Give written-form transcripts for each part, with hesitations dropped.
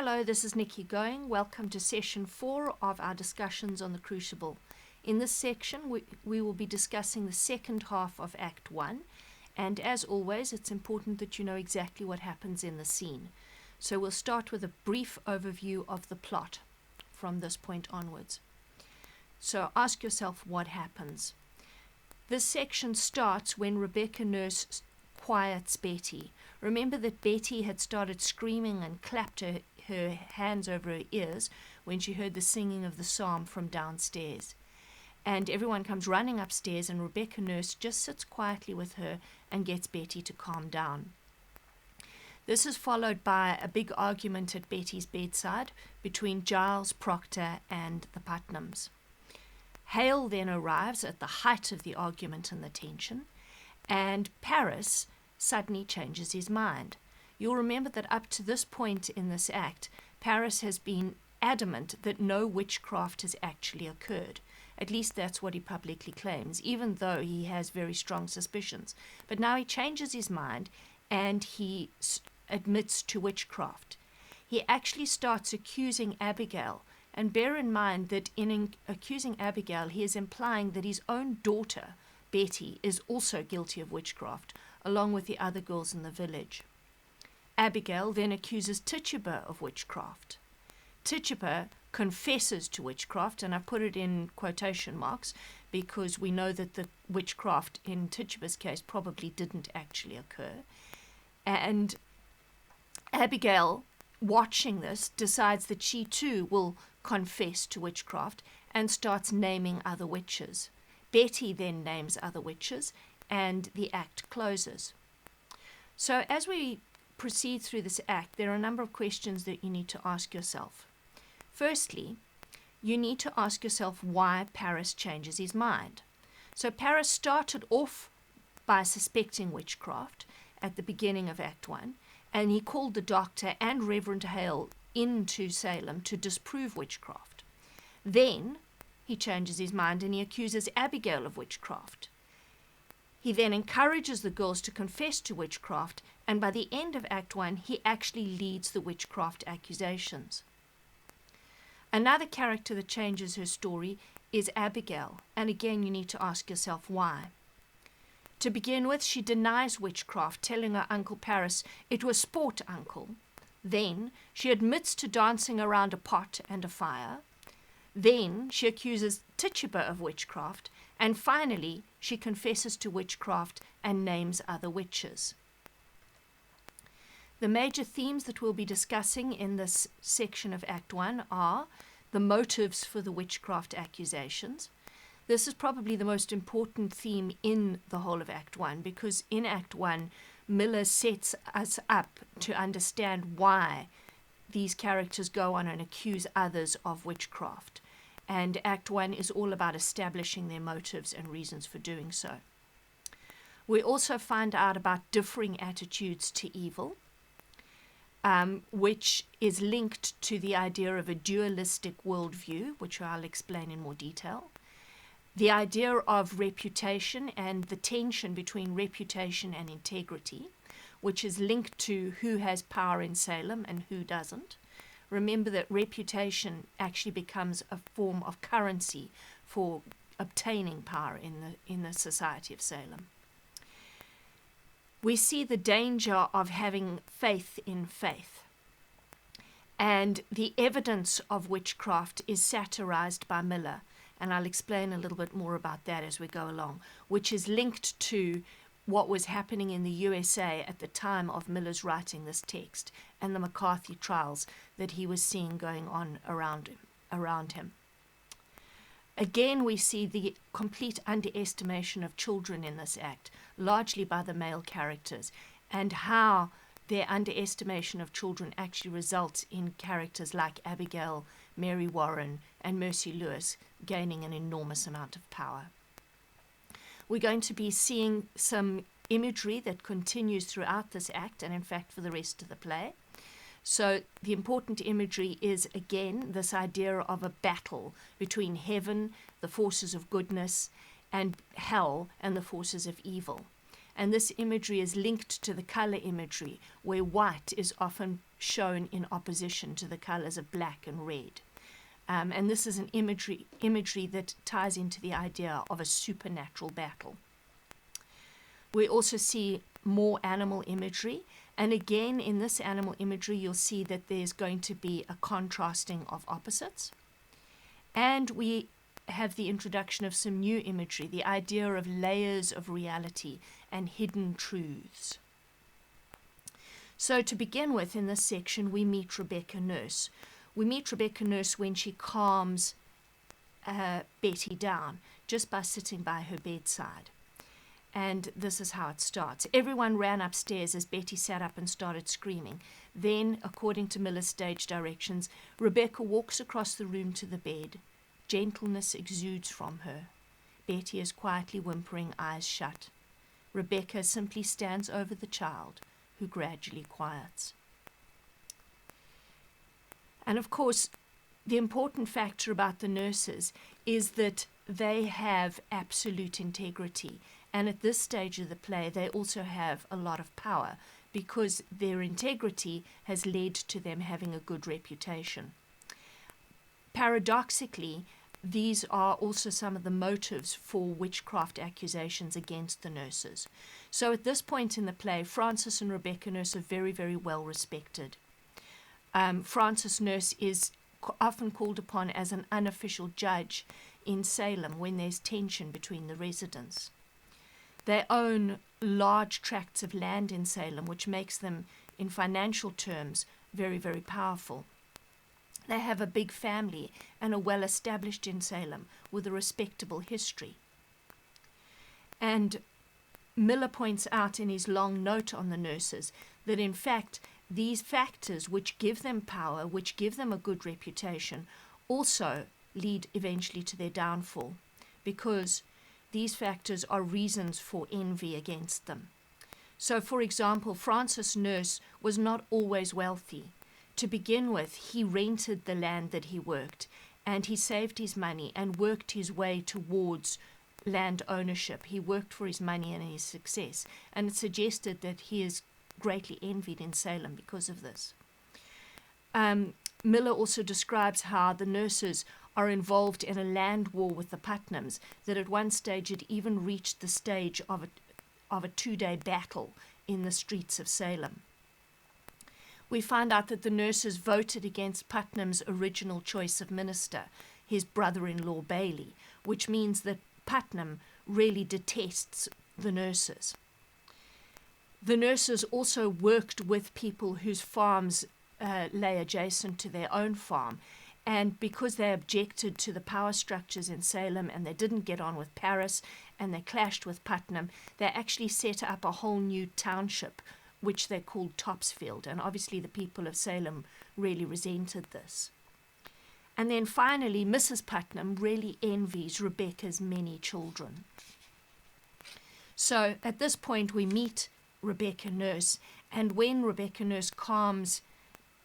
Hello, this is Nikki Going. Welcome to session 4 of our discussions on the Crucible. In this section, we will be discussing the second half of Act 1, and as always, it's important that you know exactly what happens in the scene. So we'll start with a brief overview of the plot from this point onwards. So ask yourself what happens. This section starts when Rebecca Nurse quiets Betty. Remember that Betty had started screaming and clapped her hands over her ears when she heard the singing of the psalm from downstairs. And everyone comes running upstairs, and Rebecca Nurse just sits quietly with her and gets Betty to calm down. This is followed by a big argument at Betty's bedside between Giles, Proctor, and the Putnams. Hale then arrives at the height of the argument and the tension, and Paris suddenly changes his mind. You'll remember that up to this point in this act, Paris has been adamant that no witchcraft has actually occurred. At least that's what he publicly claims, even though he has very strong suspicions. But now he changes his mind and he admits to witchcraft. He actually starts accusing Abigail. And bear in mind that in accusing Abigail, he is implying that his own daughter, Betty, is also guilty of witchcraft, along with the other girls in the village. Abigail then accuses Tituba of witchcraft. Tituba confesses to witchcraft, and I put it in quotation marks because we know that the witchcraft in Tituba's case probably didn't actually occur. And Abigail, watching this, decides that she too will confess to witchcraft and starts naming other witches. Betty then names other witches, and the act closes. So as we proceed through this act, there are a number of questions that you need to ask yourself. Firstly, you need to ask yourself why Paris changes his mind. So Paris started off by suspecting witchcraft at the beginning of Act 1, and he called the doctor and Reverend Hale into Salem to disprove witchcraft. Then he changes his mind and he accuses Abigail of witchcraft. He then encourages the girls to confess to witchcraft, and by the end of Act 1, he actually leads the witchcraft accusations. Another character that changes her story is Abigail, and again you need to ask yourself why. To begin with, she denies witchcraft, telling her Uncle Paris it was sport, Uncle. Then she admits to dancing around a pot and a fire. Then she accuses Tituba of witchcraft, and finally she confesses to witchcraft and names other witches. The major themes that we'll be discussing in this section of Act 1 are the motives for the witchcraft accusations. This is probably the most important theme in the whole of Act 1, because in Act 1, Miller sets us up to understand why these characters go on and accuse others of witchcraft. And Act 1 is all about establishing their motives and reasons for doing so. We also find out about differing attitudes to evil, which is linked to the idea of a dualistic worldview, which I'll explain in more detail. The idea of reputation and the tension between reputation and integrity, which is linked to who has power in Salem and who doesn't. Remember that reputation actually becomes a form of currency for obtaining power in the society of Salem. We see the danger of having faith in faith. And the evidence of witchcraft is satirized by Miller, and I'll explain a little bit more about that as we go along, which is linked to what was happening in the USA at the time of Miller's writing this text and the McCarthy trials that he was seeing going on around him. Again, we see the complete underestimation of children in this act, largely by the male characters, and how their underestimation of children actually results in characters like Abigail, Mary Warren, and Mercy Lewis gaining an enormous amount of power. We're going to be seeing some imagery that continues throughout this act and in fact for the rest of the play. So the important imagery is again this idea of a battle between heaven, the forces of goodness, and hell and the forces of evil. And this imagery is linked to the color imagery, where white is often shown in opposition to the colors of black and red. And this is an imagery that ties into the idea of a supernatural battle. We also see more animal imagery. And again, in this animal imagery, you'll see that there's going to be a contrasting of opposites. And we have the introduction of some new imagery, the idea of layers of reality and hidden truths. So to begin with, in this section, we meet Rebecca Nurse. We meet Rebecca Nurse when she calms Betty down just by sitting by her bedside. And this is how it starts. Everyone ran upstairs as Betty sat up and started screaming. Then, according to Miller's stage directions, Rebecca walks across the room to the bed. Gentleness exudes from her. Betty is quietly whimpering, eyes shut. Rebecca simply stands over the child, who gradually quiets. And of course, the important factor about the nurses is that they have absolute integrity. And at this stage of the play, they also have a lot of power because their integrity has led to them having a good reputation. Paradoxically, these are also some of the motives for witchcraft accusations against the nurses. So at this point in the play, Frances and Rebecca Nurse are very, very well respected. Frances Nurse is often called upon as an unofficial judge in Salem when there's tension between the residents. They own large tracts of land in Salem, which makes them, in financial terms, very, very powerful. They have a big family and are well established in Salem with a respectable history. And Miller points out in his long note on the nurses that, in fact, these factors which give them power, which give them a good reputation, also lead eventually to their downfall, because these factors are reasons for envy against them. So, for example, Francis Nurse was not always wealthy. To begin with, he rented the land that he worked, and he saved his money and worked his way towards land ownership. He worked for his money and his success, and it suggested that he is greatly envied in Salem because of this. Miller also describes how the nurses are involved in a land war with the Putnams, that at one stage it even reached the stage of a 2-day battle in the streets of Salem. We find out that the nurses voted against Putnam's original choice of minister, his brother-in-law Bailey, which means that Putnam really detests the nurses. The nurses also worked with people whose farms lay adjacent to their own farm, and because they objected to the power structures in Salem and they didn't get on with Paris and they clashed with Putnam, they actually set up a whole new township which they called Topsfield, and obviously the people of Salem really resented this. And then finally, Mrs. Putnam really envies Rebecca's many children. So at this point we meet Rebecca Nurse, and when Rebecca Nurse calms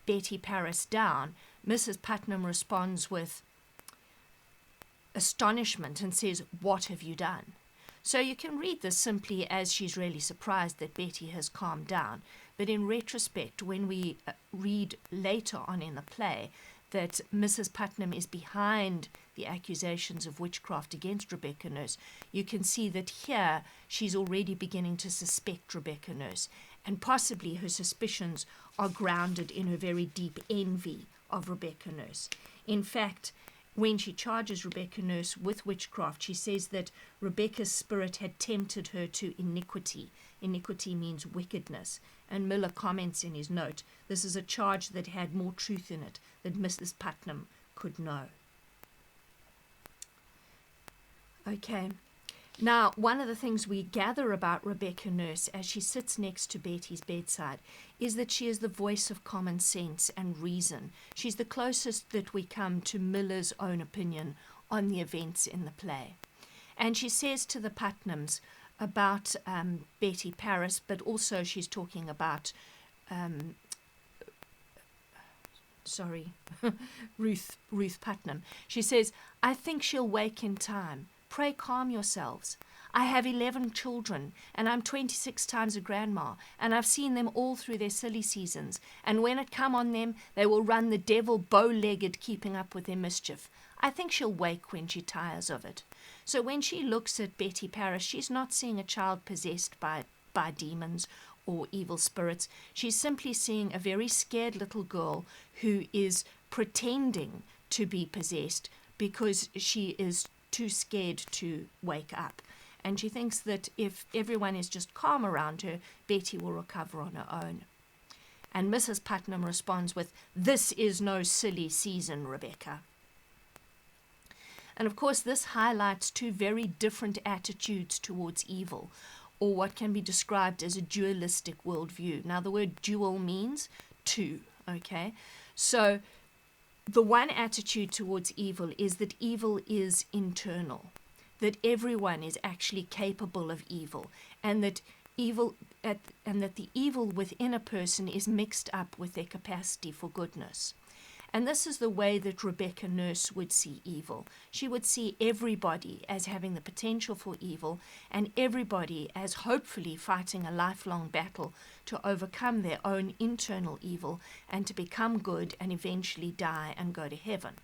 Betty Paris down, Mrs. Putnam responds with astonishment and says, "What have you done?" So you can read this simply as she's really surprised that Betty has calmed down. But in retrospect, when we read later on in the play that Mrs. Putnam is behind the accusations of witchcraft against Rebecca Nurse, you can see that here she's already beginning to suspect Rebecca Nurse, and possibly her suspicions are grounded in her very deep envy of Rebecca Nurse. In fact, when she charges Rebecca Nurse with witchcraft, she says that Rebecca's spirit had tempted her to iniquity. Iniquity means wickedness. And Miller comments in his note, this is a charge that had more truth in it than Mrs. Putnam could know. Okay. Now, one of the things we gather about Rebecca Nurse as she sits next to Betty's bedside is that she is the voice of common sense and reason. She's the closest that we come to Miller's own opinion on the events in the play. And she says to the Putnams about Betty Paris, but also she's talking about, Ruth Putnam. She says, "I think she'll wake in time. Pray calm yourselves. I have 11 children, and I'm 26 times a grandma, and I've seen them all through their silly seasons, and when it come on them, they will run the devil bow-legged, keeping up with their mischief. I think she'll wake when she tires of it. So when she looks at Betty Parris, she's not seeing a child possessed by demons or evil spirits. She's simply seeing a very scared little girl who is pretending to be possessed because she is too scared to wake up. And she thinks that if everyone is just calm around her, Betty will recover on her own. And Mrs. Putnam responds with, "This is no silly season, Rebecca." And of course, this highlights two very different attitudes towards evil, or what can be described as a dualistic worldview. Now, the word dual means two, okay? So the one attitude towards evil is that evil is internal, that everyone is actually capable of evil, and that the evil within a person is mixed up with their capacity for goodness. And this is the way that Rebecca Nurse would see evil. She would see everybody as having the potential for evil, and everybody as hopefully fighting a lifelong battle to overcome their own internal evil and to become good and eventually die and go to heaven.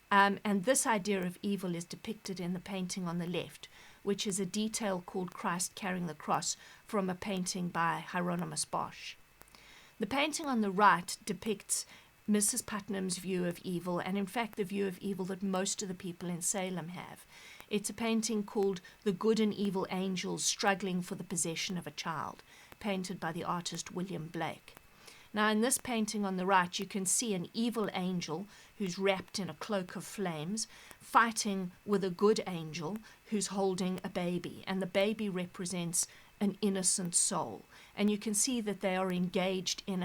And this idea of evil is depicted in the painting on the left, which is a detail called Christ Carrying the Cross from a painting by Hieronymus Bosch. The painting on the right depicts Mrs. Putnam's view of evil, and in fact the view of evil that most of the people in Salem have. It's a painting called The Good and Evil Angels Struggling for the Possession of a Child, painted by the artist William Blake. Now in this painting on the right you can see an evil angel who's wrapped in a cloak of flames fighting with a good angel who's holding a baby, and the baby represents an innocent soul, and you can see that they are engaged in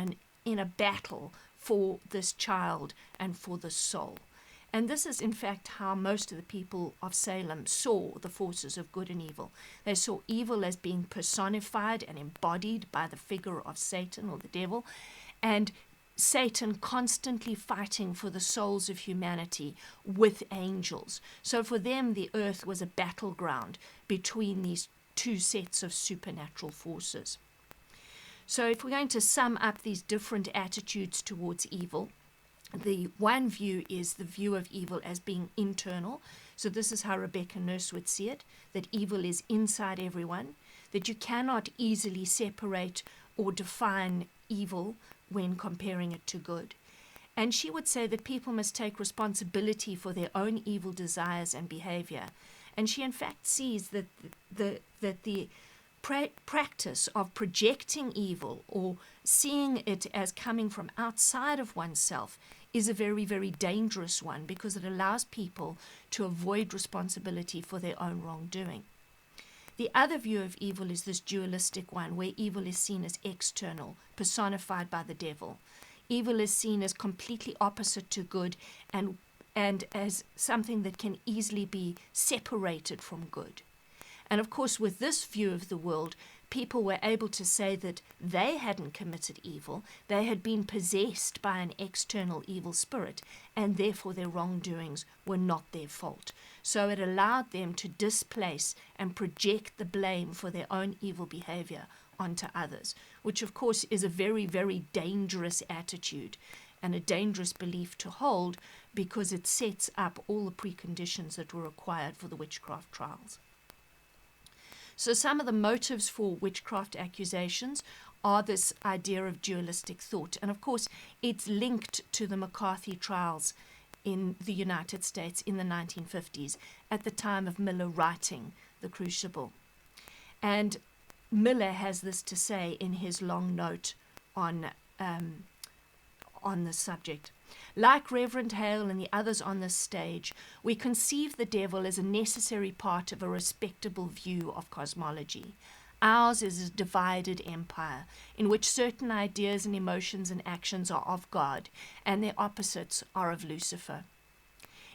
a battle for this child and for this soul. And this is in fact how most of the people of Salem saw the forces of good and evil. They saw evil as being personified and embodied by the figure of Satan or the devil, and Satan constantly fighting for the souls of humanity with angels. So for them the earth was a battleground between these two sets of supernatural forces. So if we're going to sum up these different attitudes towards evil, the one view is the view of evil as being internal. So this is how Rebecca Nurse would see it, that evil is inside everyone, that you cannot easily separate or define evil when comparing it to good. And she would say that people must take responsibility for their own evil desires and behavior. And she in fact sees that the practice of projecting evil or seeing it as coming from outside of oneself is a very, very dangerous one, because it allows people to avoid responsibility for their own wrongdoing. The other view of evil is this dualistic one, where evil is seen as external, personified by the devil. Evil is seen as completely opposite to good and as something that can easily be separated from good. And of course, with this view of the world, people were able to say that they hadn't committed evil, they had been possessed by an external evil spirit, and therefore their wrongdoings were not their fault. So it allowed them to displace and project the blame for their own evil behavior onto others, which of course is a very, very dangerous attitude and a dangerous belief to hold, because it sets up all the preconditions that were required for the witchcraft trials. So some of the motives for witchcraft accusations are this idea of dualistic thought. And of course, it's linked to the McCarthy trials in the United States in the 1950s, at the time of Miller writing The Crucible. And Miller has this to say in his long note on the subject. Like Reverend Hale and the others on this stage, we conceive the devil as a necessary part of a respectable view of cosmology. Ours is a divided empire, in which certain ideas and emotions and actions are of God, and their opposites are of Lucifer.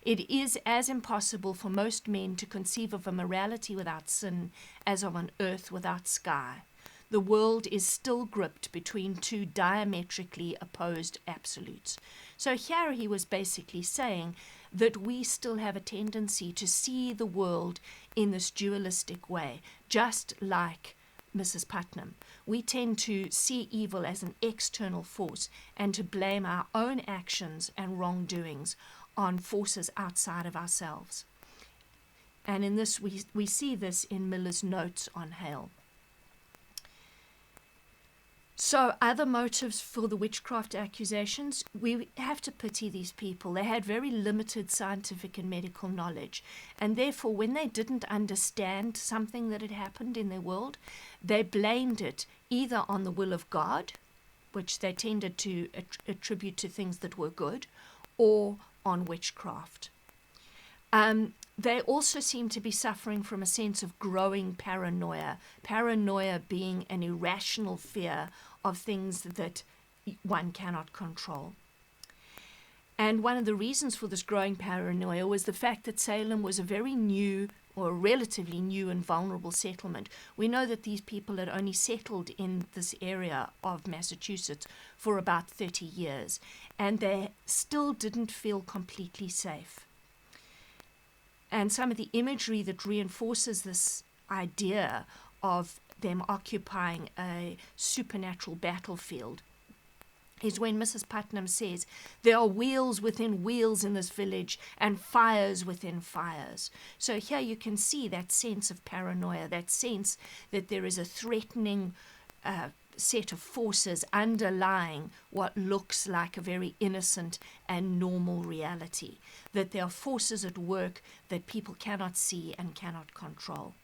It is as impossible for most men to conceive of a morality without sin as of an earth without sky. The world is still gripped between two diametrically opposed absolutes. So here he was basically saying that we still have a tendency to see the world in this dualistic way, just like Mrs. Putnam. We tend to see evil as an external force and to blame our own actions and wrongdoings on forces outside of ourselves. And in this, we see this in Miller's notes on Hale. So other motives for the witchcraft accusations, we have to pity these people. They had very limited scientific and medical knowledge, and therefore when they didn't understand something that had happened in their world, they blamed it either on the will of God, which they tended to attribute to things that were good, or on witchcraft. They also seem to be suffering from a sense of growing paranoia, paranoia being an irrational fear of things that one cannot control. And one of the reasons for this growing paranoia was the fact that Salem was a very new, or a relatively new and vulnerable settlement. We know that these people had only settled in this area of Massachusetts for about 30 years, and they still didn't feel completely safe. And some of the imagery that reinforces this idea of them occupying a supernatural battlefield is when Mrs. Putnam says, there are wheels within wheels in this village and fires within fires. So here you can see that sense of paranoia, that sense that there is a threatening set of forces underlying what looks like a very innocent and normal reality, that there are forces at work that people cannot see and cannot control.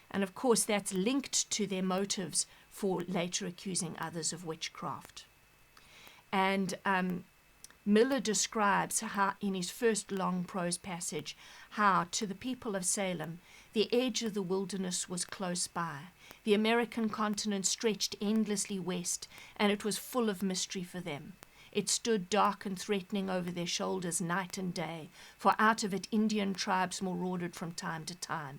And of course that's linked to their motives for later accusing others of witchcraft. And Miller describes how, in his first long prose passage, how to the people of Salem, the edge of the wilderness was close by. The American continent stretched endlessly west, and it was full of mystery for them. It stood dark and threatening over their shoulders night and day, for out of it Indian tribes marauded from time to time.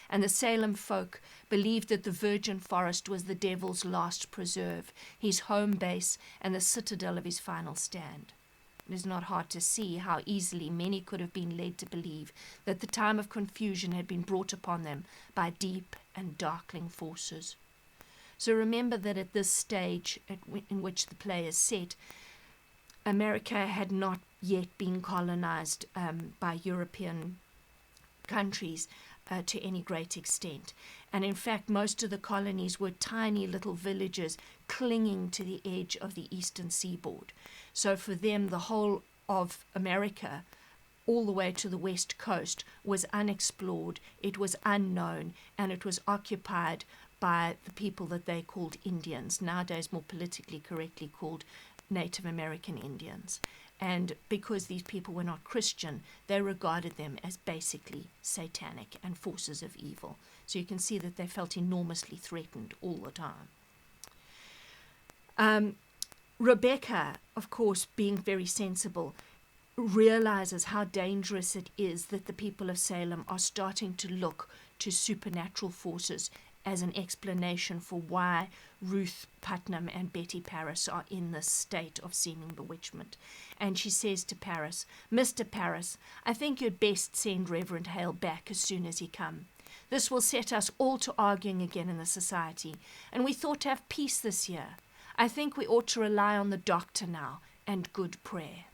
And the Salem folk believed that the virgin forest was the devil's last preserve, his home base, and the citadel of his final stand. It is not hard to see how easily many could have been led to believe that the time of confusion had been brought upon them by deep and darkling forces. So remember that at this stage in which the play is set, America had not yet been colonized by European countries to any great extent. And in fact, most of the colonies were tiny little villages clinging to the edge of the eastern seaboard. So for them, the whole of America, all the way to the west coast, was unexplored, it was unknown, and it was occupied by the people that they called Indians, nowadays more politically correctly called Native American Indians. And because these people were not Christian, they regarded them as basically satanic and forces of evil. So you can see that they felt enormously threatened all the time. Rebecca, of course, being very sensible, realizes how dangerous it is that the people of Salem are starting to look to supernatural forces as an explanation for why Ruth Putnam and Betty Parris are in this state of seeming bewitchment. And she says to Parris, "Mr. Parris, I think you'd best send Reverend Hale back as soon as he come. This will set us all to arguing again in the society, and we thought to have peace this year. I think we ought to rely on the doctor now and good prayer."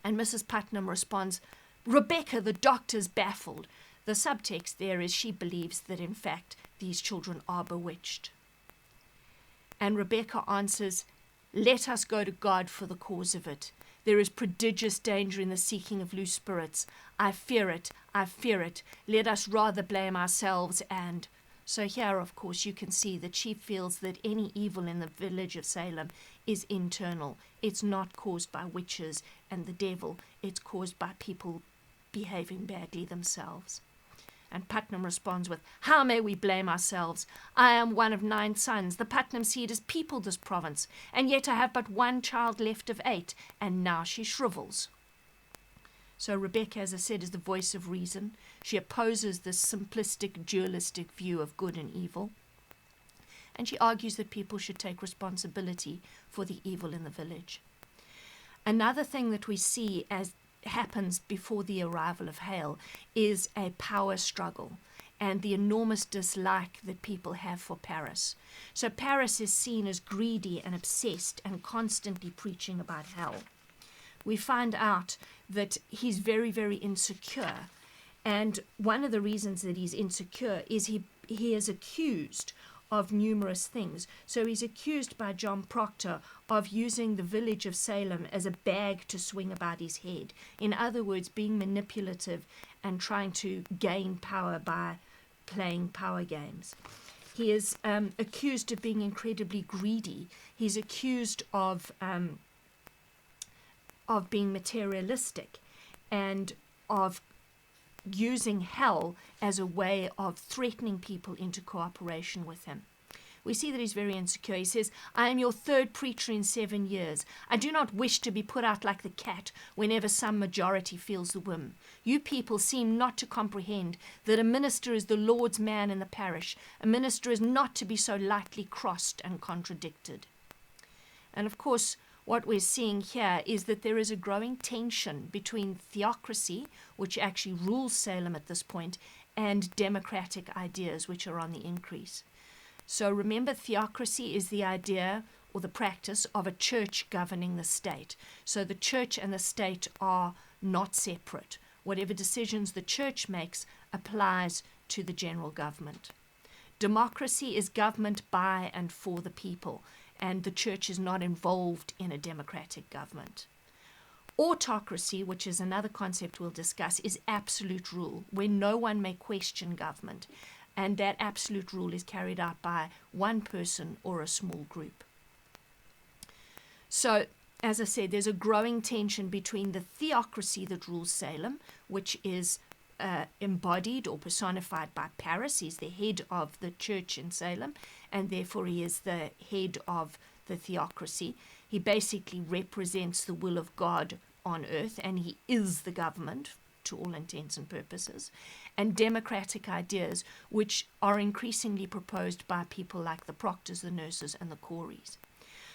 And Mrs. Putnam responds, "Rebecca, the doctor's baffled." The subtext there is she believes that in fact these children are bewitched. And Rebecca answers, "Let us go to God for the cause of it. There is prodigious danger in the seeking of loose spirits. I fear it, I fear it. Let us rather blame ourselves and..." So here, of course, you can see that she feels that any evil in the village of Salem is internal. It's not caused by witches and the devil. It's caused by people behaving badly themselves. And Putnam responds with, "How may we blame ourselves? I am one of 9 sons. The Putnam seed has peopled this province, and yet I have but 1 child left of 8, and now she shrivels." So Rebecca, as I said, is the voice of reason. She opposes this simplistic, dualistic view of good and evil. And she argues that people should take responsibility for the evil in the village. Another thing that we see as happens before the arrival of Hale is a power struggle and the enormous dislike that people have for Paris. So Paris is seen as greedy and obsessed and constantly preaching about hell. We find out that he's very, very insecure. And one of the reasons that he's insecure is he is accused of numerous things. So he's accused by John Proctor of using the village of Salem as a bag to swing about his head. In other words, being manipulative and trying to gain power by playing power games. He is accused of being incredibly greedy. He's accused of being materialistic and of using hell as a way of threatening people into cooperation with him. We see that he's very insecure. He says, "I am your third preacher in 7 years. I do not wish to be put out like the cat whenever some majority feels the whim. You people seem not to comprehend that a minister is the Lord's man in the parish. A minister is not to be so lightly crossed and contradicted." And of course, what we're seeing here is that there is a growing tension between theocracy, which actually rules Salem at this point, and democratic ideas, which are on the increase. So remember, theocracy is the idea or the practice of a church governing the state. So the church and the state are not separate. Whatever decisions the church makes applies to the general government. Democracy is government by and for the people, and the church is not involved in a democratic government. Autocracy, which is another concept we'll discuss, is absolute rule, where no one may question government, and that absolute rule is carried out by one person or a small group. So, as I said, there's a growing tension between the theocracy that rules Salem, which is embodied or personified by Paris. He's the head of the church in Salem, and therefore he is the head of the theocracy. He basically represents the will of God on earth, and he is the government to all intents and purposes. And democratic ideas, which are increasingly proposed by people like the Proctors, the Nurses, and the Coreys.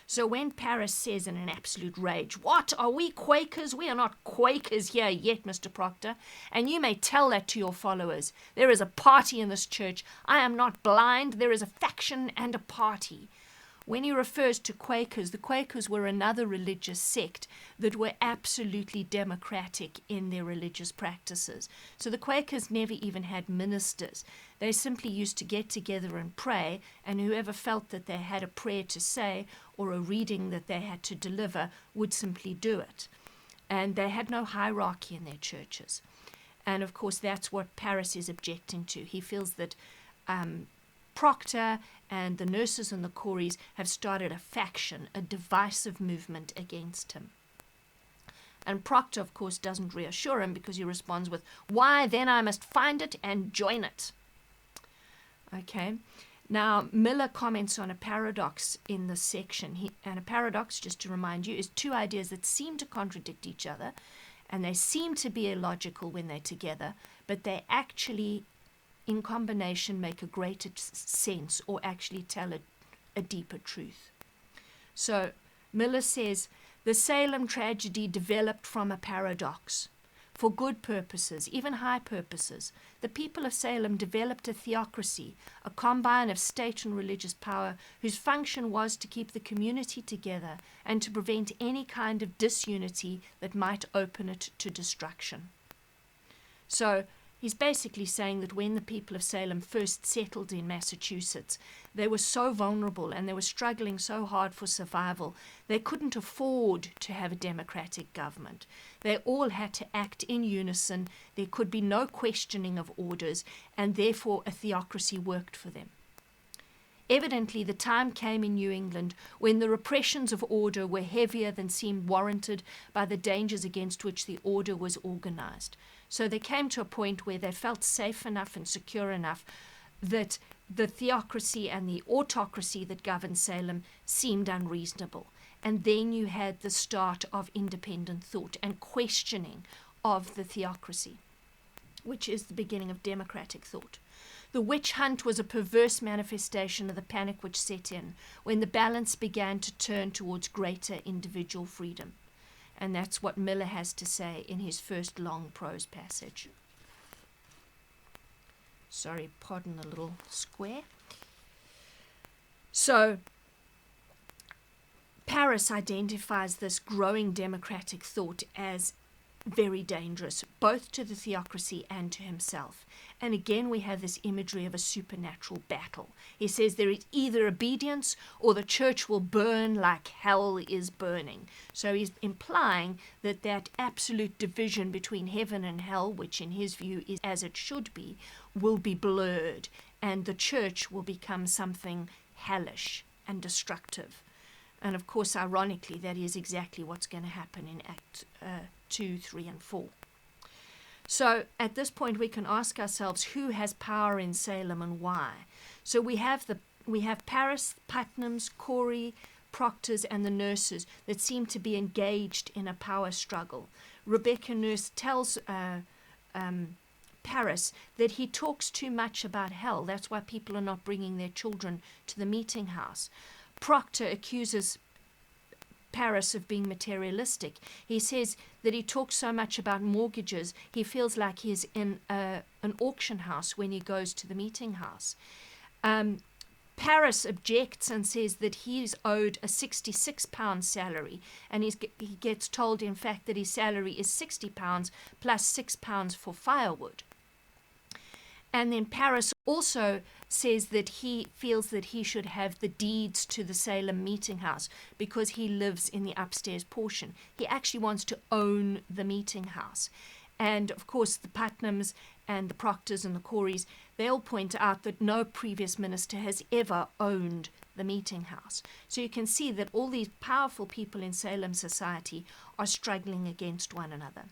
So when Paris says in an absolute rage, "What, are we Quakers? We are not Quakers here yet, Mr. Proctor, and you may tell that to your followers. There is a party in this church. I am not blind. There is a faction and a party." When he refers to Quakers, the Quakers were another religious sect that were absolutely democratic in their religious practices. So the Quakers never even had ministers. They simply used to get together and pray, and whoever felt that they had a prayer to say or a reading that they had to deliver would simply do it. And they had no hierarchy in their churches. And of course, that's what Paris is objecting to. He feels that Proctor and the Nurses and the Coreys have started a faction, a divisive movement against him. And Proctor, of course, doesn't reassure him because he responds with, "Why, then I must find it and join it." Okay. Now, Miller comments on a paradox in this section. And a paradox, just to remind you, is two ideas that seem to contradict each other, and they seem to be illogical when they're together, but they actually in combination make a greater sense or actually tell a deeper truth. So Miller says, the Salem tragedy developed from a paradox. For good purposes, even high purposes, the people of Salem developed a theocracy, a combine of state and religious power whose function was to keep the community together and to prevent any kind of disunity that might open it to destruction. So he's basically saying that when the people of Salem first settled in Massachusetts, they were so vulnerable and they were struggling so hard for survival, they couldn't afford to have a democratic government. They all had to act in unison. There could be no questioning of orders, and therefore a theocracy worked for them. Evidently, the time came in New England when the repressions of order were heavier than seemed warranted by the dangers against which the order was organized. So they came to a point where they felt safe enough and secure enough that the theocracy and the autocracy that governed Salem seemed unreasonable. And then you had the start of independent thought and questioning of the theocracy, which is the beginning of democratic thought. The witch hunt was a perverse manifestation of the panic which set in when the balance began to turn towards greater individual freedom. And that's what Miller has to say in his first long prose passage. Sorry, pardon the little square. So, Paris identifies this growing democratic thought as very dangerous, both to the theocracy and to himself. And again, we have this imagery of a supernatural battle. He says there is either obedience or the church will burn like hell is burning. So he's implying that that absolute division between heaven and hell, which in his view is as it should be, will be blurred, and the church will become something hellish and destructive. And of course, ironically, that is exactly what's going to happen in Act 2, 3, and 4. So at this point, we can ask ourselves, who has power in Salem and why? So we have Paris, Putnams, Corey, proctors, and the nurses that seem to be engaged in a power struggle. Rebecca Nurse tells Paris that he talks too much about hell. That's why people are not bringing their children to the meeting house. Proctor accuses Paris of being materialistic. He says that he talks so much about mortgages, he feels like he's in an auction house when he goes to the meeting house. Paris objects and says that he's owed a £66 salary, and he gets told, in fact, that his salary is £60 plus £6 for firewood. And then Paris also says that he feels that he should have the deeds to the Salem meeting house because he lives in the upstairs portion. He actually wants to own the meeting house. And of course, the Putnams and the Proctors and the Coreys, they all point out that no previous minister has ever owned the meeting house. So you can see that all these powerful people in Salem society are struggling against one another.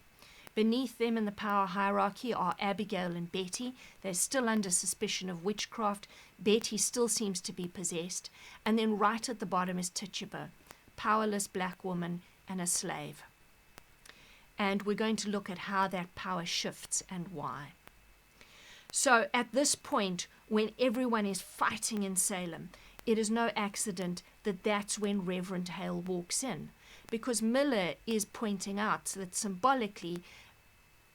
Beneath them in the power hierarchy are Abigail and Betty. They're still under suspicion of witchcraft. Betty still seems to be possessed. And then right at the bottom is Tituba, powerless black woman and a slave. And we're going to look at how that power shifts and why. So at this point, when everyone is fighting in Salem, it is no accident that that's when Reverend Hale walks in, because Miller is pointing out that symbolically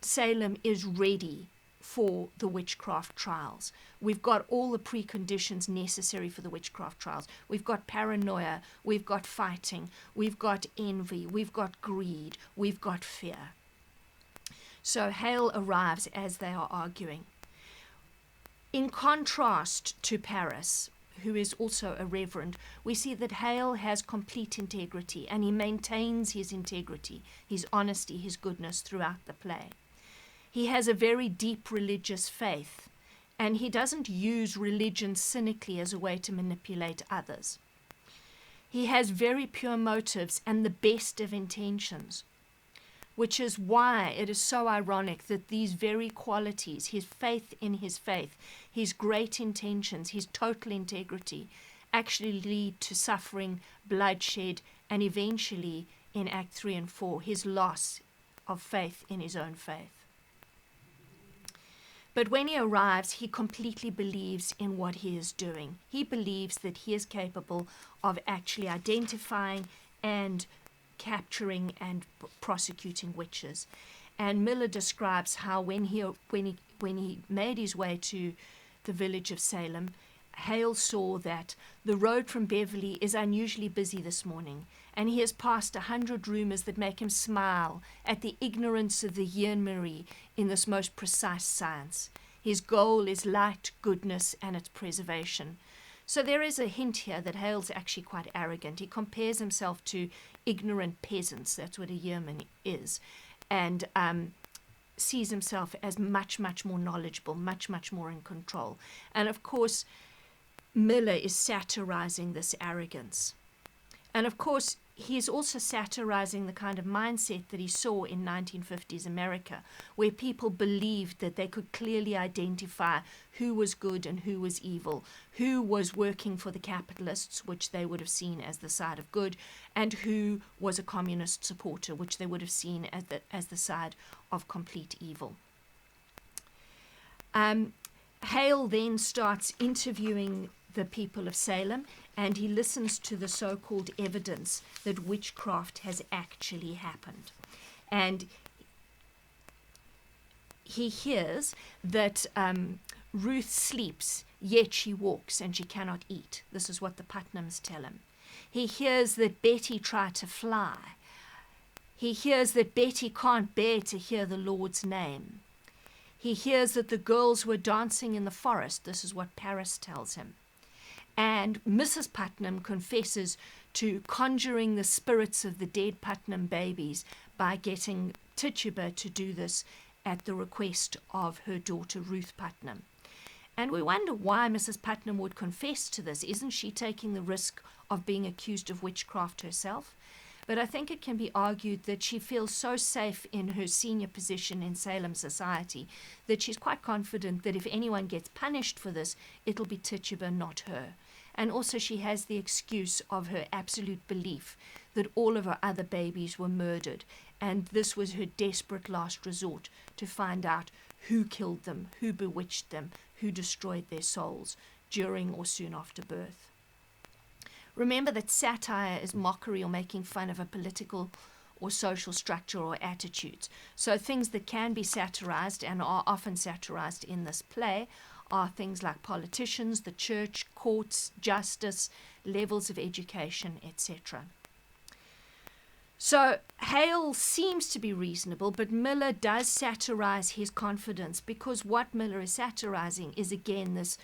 Salem is ready for the witchcraft trials. We've got all the preconditions necessary for the witchcraft trials. We've got paranoia, we've got fighting, we've got envy, we've got greed, we've got fear. So Hale arrives as they are arguing. In contrast to Paris, who is also a reverend, we see that Hale has complete integrity, and he maintains his integrity, his honesty, his goodness throughout the play. He has a very deep religious faith, and he doesn't use religion cynically as a way to manipulate others. He has very pure motives and the best of intentions, which is why it is so ironic that these very qualities, his faith in his faith, his great intentions, his total integrity, actually lead to suffering, bloodshed, and eventually, in Act 3 and 4, his loss of faith in his own faith. But when he arrives, he completely believes in what he is doing. He believes that he is capable of actually identifying and capturing and prosecuting witches. And Miller describes how when he made his way to the village of Salem, Hale saw that the road from Beverly is unusually busy this morning, and he has passed 100 rumors that make him smile at the ignorance of the yeomanry in this most precise science. His goal is light, goodness, and its preservation. So there is a hint here that Hale's actually quite arrogant. He compares himself to ignorant peasants, that's what a yeoman is, and sees himself as much, much more knowledgeable, much, much more in control. And of course, Miller is satirizing this arrogance. And of course, he's also satirizing the kind of mindset that he saw in 1950s America, where people believed that they could clearly identify who was good and who was evil, who was working for the capitalists, which they would have seen as the side of good, and who was a communist supporter, which they would have seen as the side of complete evil. Hale then starts interviewing the people of Salem, and he listens to the so-called evidence that witchcraft has actually happened. And he hears that Ruth sleeps, yet she walks and she cannot eat. This is what the Putnams tell him. He hears that Betty tried to fly. He hears that Betty can't bear to hear the Lord's name. He hears that the girls were dancing in the forest. This is what Paris tells him. And Mrs. Putnam confesses to conjuring the spirits of the dead Putnam babies by getting Tituba to do this at the request of her daughter Ruth Putnam. And we wonder why Mrs. Putnam would confess to this. Isn't she taking the risk of being accused of witchcraft herself? But I think it can be argued that she feels so safe in her senior position in Salem society that she's quite confident that if anyone gets punished for this, it'll be Tituba, not her. And also she has the excuse of her absolute belief that all of her other babies were murdered, and this was her desperate last resort to find out who killed them, who bewitched them, who destroyed their souls during or soon after birth. Remember that satire is mockery or making fun of a political or social structure or attitudes. So things that can be satirized and are often satirized in this play are things like politicians, the church, courts, justice, levels of education, etc. So Hale seems to be reasonable, but Miller does satirize his confidence, because what Miller is satirizing is again this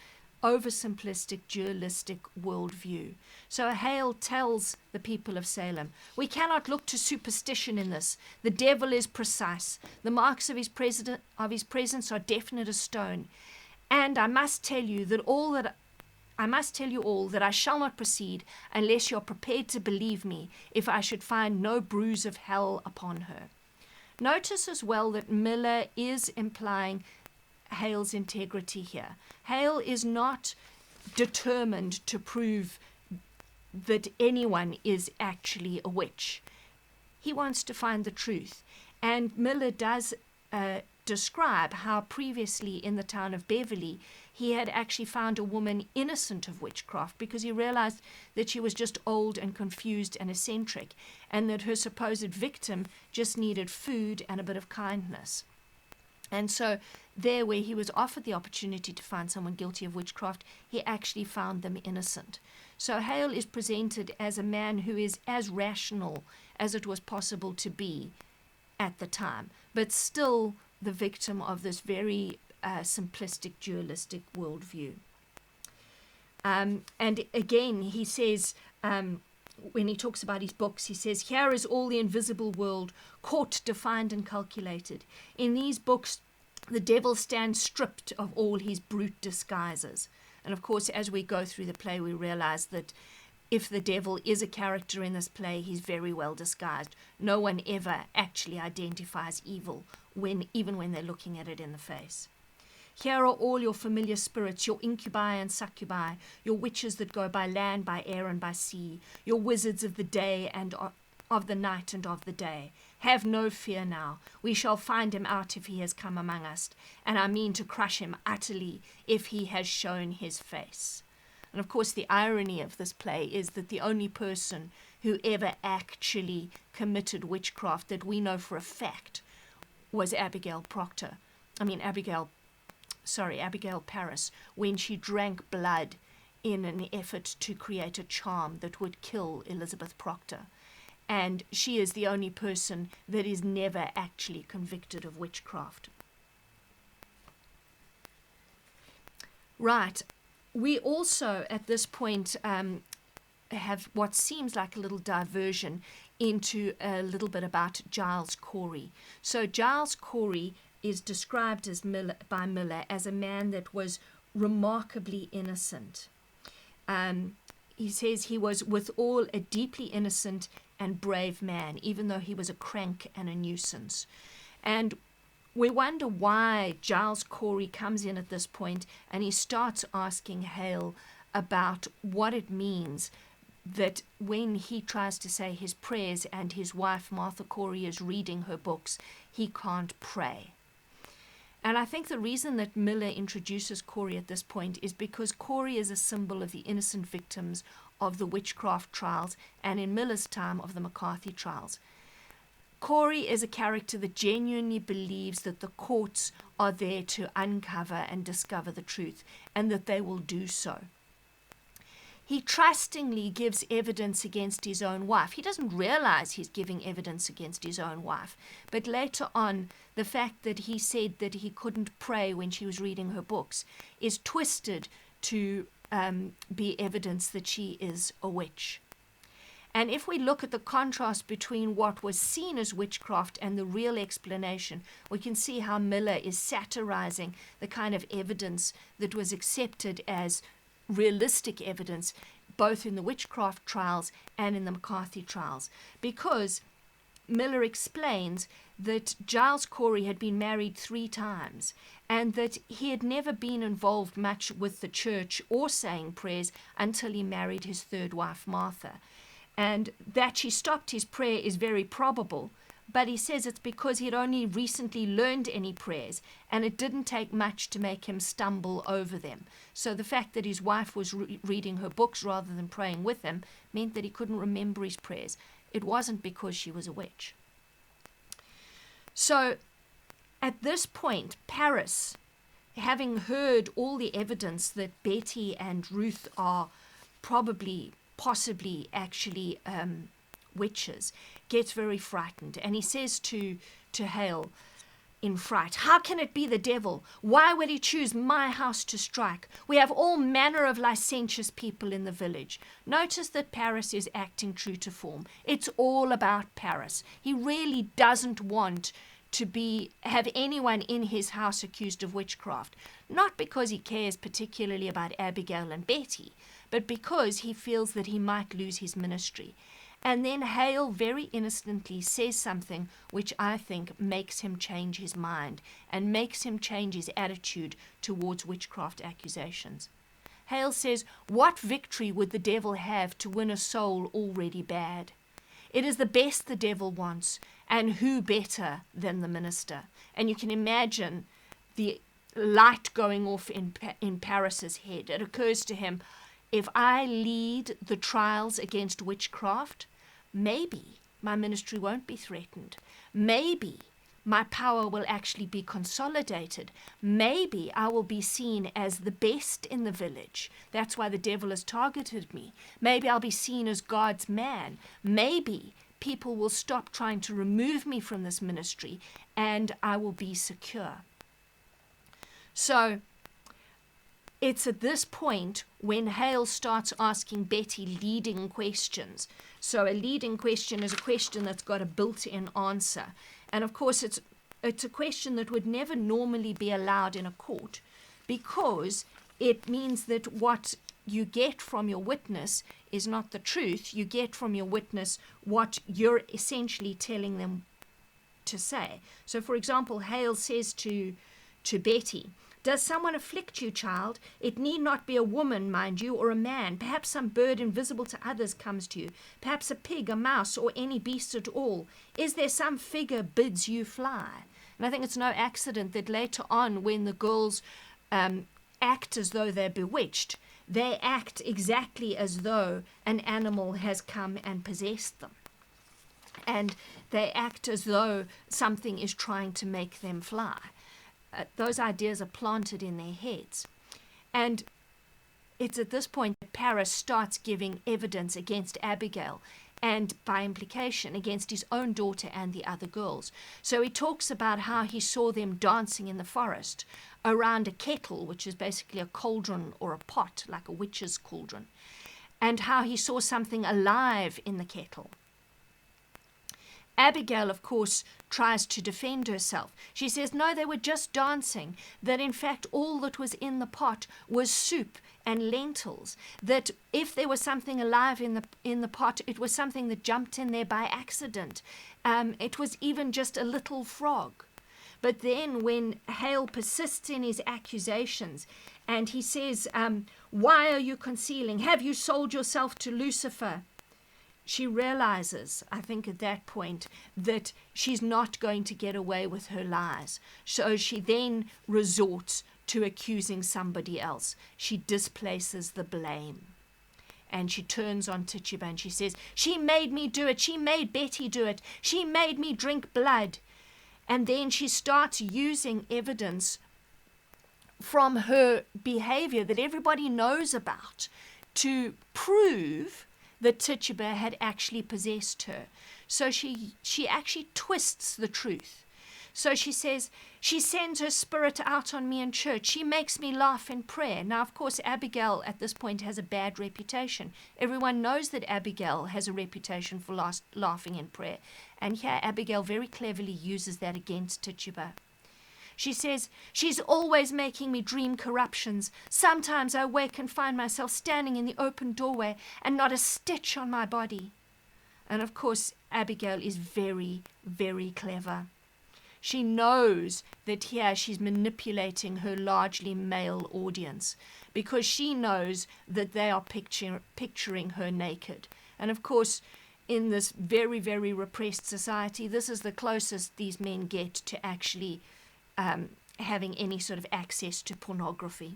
oversimplistic, dualistic worldview. So Hale tells the people of Salem, we cannot look to superstition in this. The devil is precise. The marks of his presence are definite as stone. And I must tell you all that I shall not proceed unless you're prepared to believe me if I should find no bruise of hell upon her. Notice as well that Miller is implying Hale's integrity here. Hale is not determined to prove that anyone is actually a witch. He wants to find the truth. And Miller does describe how previously in the town of Beverly he had actually found a woman innocent of witchcraft because he realized that she was just old and confused and eccentric, and that her supposed victim just needed food and a bit of kindness. And so there, where he was offered the opportunity to find someone guilty of witchcraft, he actually found them innocent. So Hale is presented as a man who is as rational as it was possible to be at the time, but still the victim of this very simplistic, dualistic worldview. And again, he says, when he talks about his books, he says, here is all the invisible world, caught, defined, and calculated. In these books, the devil stands stripped of all his brute disguises. And of course, as we go through the play, we realize that if the devil is a character in this play, he's very well disguised. No one ever actually identifies evil, even when they're looking at it in the face. Here are all your familiar spirits, your incubi and succubi, your witches that go by land, by air, and by sea, your wizards of the day and of the night and of the day. Have no fear now. We shall find him out if he has come among us, and I mean to crush him utterly if he has shown his face. And of course, the irony of this play is that the only person who ever actually committed witchcraft that we know for a fact was Abigail Paris, when she drank blood in an effort to create a charm that would kill Elizabeth Proctor. And she is the only person that is never actually convicted of witchcraft. Right. We also, at this point, have what seems like a little diversion into a little bit about Giles Corey. So Giles Corey is described by Miller as a man that was remarkably innocent. He says he was withal a deeply innocent and brave man, even though he was a crank and a nuisance. And we wonder why Giles Corey comes in at this point and he starts asking Hale about what it means that when he tries to say his prayers and his wife Martha Corey is reading her books, he can't pray. And I think the reason that Miller introduces Corey at this point is because Corey is a symbol of the innocent victims of the witchcraft trials, and in Miller's time of the McCarthy trials. Corey is a character that genuinely believes that the courts are there to uncover and discover the truth, and that they will do so. He trustingly gives evidence against his own wife. He doesn't realize he's giving evidence against his own wife, but later on, the fact that he said that he couldn't pray when she was reading her books is twisted to be evidence that she is a witch. And if we look at the contrast between what was seen as witchcraft and the real explanation, we can see how Miller is satirizing the kind of evidence that was accepted as realistic evidence, both in the witchcraft trials and in the McCarthy trials. Because Miller explains that Giles Corey had been married 3 times and that he had never been involved much with the church or saying prayers until he married his 3rd wife, Martha. And that she stopped his prayer is very probable, but he says it's because he had only recently learned any prayers, and it didn't take much to make him stumble over them. So the fact that his wife was reading her books rather than praying with him meant that he couldn't remember his prayers. It wasn't because she was a witch. So at this point, Paris, having heard all the evidence that Betty and Ruth are possibly actually witches, gets very frightened. And he says to Hale in fright, "How can it be the devil? Why would he choose my house to strike? We have all manner of licentious people in the village." Notice that Paris is acting true to form. It's all about Paris. He really doesn't want to have anyone in his house accused of witchcraft. Not because he cares particularly about Abigail and Betty, but because he feels that he might lose his ministry. And then Hale very innocently says something which I think makes him change his mind and makes him change his attitude towards witchcraft accusations. Hale says, "What victory would the devil have to win a soul already bad? It is the best the devil wants, and who better than the minister?" And you can imagine the light going off in Paris's head. It occurs to him, if I lead the trials against witchcraft, maybe my ministry won't be threatened. Maybe my power will actually be consolidated. Maybe I will be seen as the best in the village. That's why the devil has targeted me. Maybe I'll be seen as God's man. Maybe people will stop trying to remove me from this ministry and I will be secure. So it's at this point when Hale starts asking Betty leading questions. So a leading question is a question that's got a built-in answer. And of course, it's a question that would never normally be allowed in a court, because it means that what you get from your witness is not the truth. You get from your witness what you're essentially telling them to say. So, for example, Hale says to Betty, "Does someone afflict you, child? It need not be a woman, mind you, or a man. Perhaps some bird invisible to others comes to you. Perhaps a pig, a mouse, or any beast at all. Is there some figure bids you fly?" And I think it's no accident that later on, when the girls act as though they're bewitched, they act exactly as though an animal has come and possessed them. And they act as though something is trying to make them fly. Those ideas are planted in their heads. And it's at this point that Paris starts giving evidence against Abigail, and by implication against his own daughter and the other girls. So he talks about how he saw them dancing in the forest around a kettle, which is basically a cauldron or a pot, like a witch's cauldron, and how he saw something alive in the kettle. Abigail, of course, tries to defend herself. She says, no, they were just dancing, that in fact all that was in the pot was soup and lentils, that if there was something alive in the pot, it was something that jumped in there by accident. It was even just a little frog. But then when Hale persists in his accusations and he says, why are you concealing? Have you sold yourself to Lucifer? she realizes, I think at that point, that she's not going to get away with her lies. So she then resorts to accusing somebody else. She displaces the blame. And she turns on Tituba and she says, she made me do it. She made Betty do it. She made me drink blood. And then she starts using evidence from her behavior that everybody knows about to prove that Tituba had actually possessed her. So she actually twists the truth. So she says, she sends her spirit out on me in church. She makes me laugh in prayer. Now, of course, Abigail at this point has a bad reputation. Everyone knows that Abigail has a reputation for laughing in prayer. And here Abigail very cleverly uses that against Tituba. She says, she's always making me dream corruptions. Sometimes I wake and find myself standing in the open doorway and not a stitch on my body. And of course, Abigail is very, very clever. She knows that here she's manipulating her largely male audience because she knows that they are picturing her naked. And of course, in this very, very repressed society, this is the closest these men get to actually having any sort of access to pornography.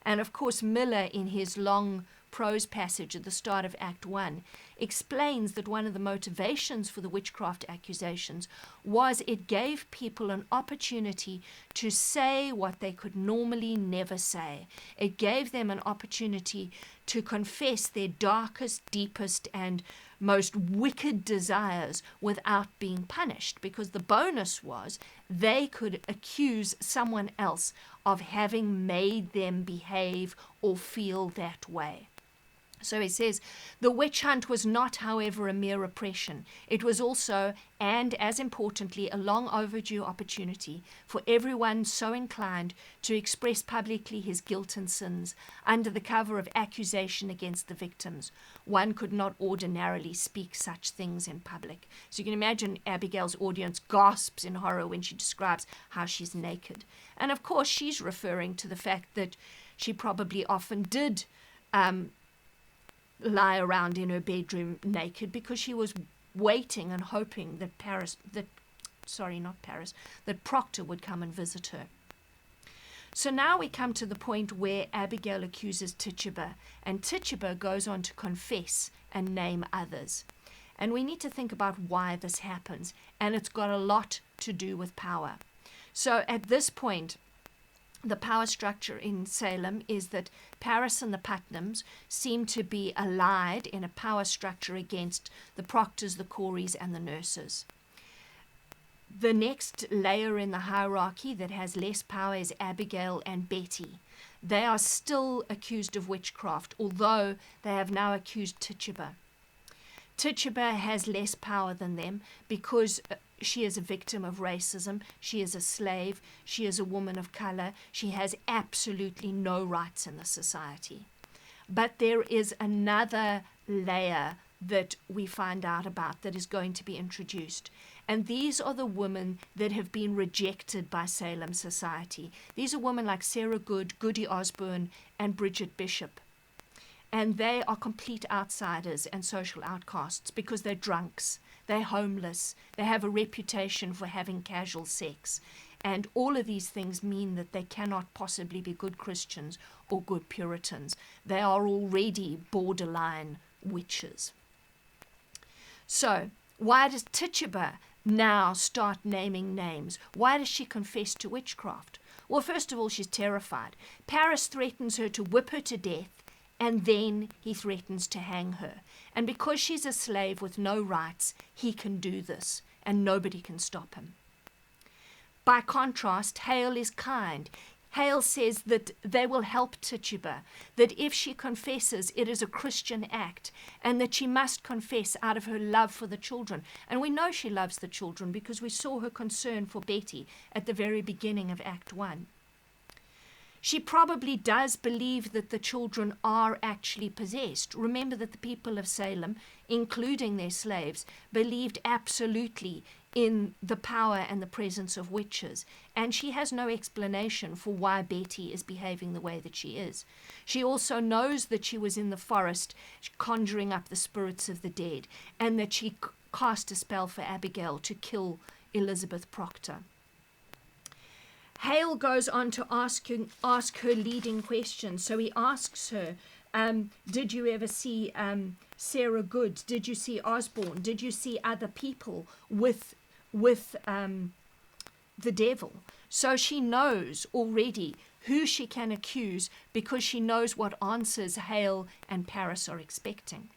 And of course, Miller, in his long prose passage at the start of Act 1, explains that one of the motivations for the witchcraft accusations was it gave people an opportunity to say what they could normally never say. It gave them an opportunity to confess their darkest, deepest, and most wicked desires without being punished, because the bonus was they could accuse someone else of having made them behave or feel that way. So he says, the witch hunt was not, however, a mere repression. It was also, and as importantly, a long overdue opportunity for everyone so inclined to express publicly his guilt and sins under the cover of accusation against the victims. One could not ordinarily speak such things in public. So you can imagine Abigail's audience gasps in horror when she describes how she's naked. And of course, she's referring to the fact that she probably often did lie around in her bedroom naked because she was waiting and hoping that that Proctor would come and visit her. So now we come to the point where Abigail accuses Tituba, and Tituba goes on to confess and name others. And we need to think about why this happens, and it's got a lot to do with power. So at this point, the power structure in Salem is that Paris and the Putnams seem to be allied in a power structure against the Proctors, the Coreys, and the nurses. The next layer in the hierarchy that has less power is Abigail and Betty. They are still accused of witchcraft, although they have now accused Tituba. Tituba has less power than them because she is a victim of racism. She is a slave. She is a woman of color. She has absolutely no rights in the society. But there is another layer that we find out about that is going to be introduced. And these are the women that have been rejected by Salem society. These are women like Sarah Good, Goody Osborne, and Bridget Bishop. And they are complete outsiders and social outcasts because they're drunks, they're homeless, they have a reputation for having casual sex. And all of these things mean that they cannot possibly be good Christians or good Puritans. They are already borderline witches. So, why does Tituba now start naming names? Why does she confess to witchcraft? Well, first of all, she's terrified. Paris threatens her to whip her to death, and then he threatens to hang her. And because she's a slave with no rights, he can do this, and nobody can stop him. By contrast, Hale is kind. Hale says that they will help Tituba, that if she confesses, it is a Christian act, and that she must confess out of her love for the children. And we know she loves the children because we saw her concern for Betty at the very beginning of Act 1. She probably does believe that the children are actually possessed. Remember that the people of Salem, including their slaves, believed absolutely in the power and the presence of witches. And she has no explanation for why Betty is behaving the way that she is. She also knows that she was in the forest conjuring up the spirits of the dead, and that she cast a spell for Abigail to kill Elizabeth Proctor. Hale goes on to ask her leading questions. So he asks her, did you ever see Sarah Good? Did you see Osborne? Did you see other people with the devil? So she knows already who she can accuse because she knows what answers Hale and Paris are expecting.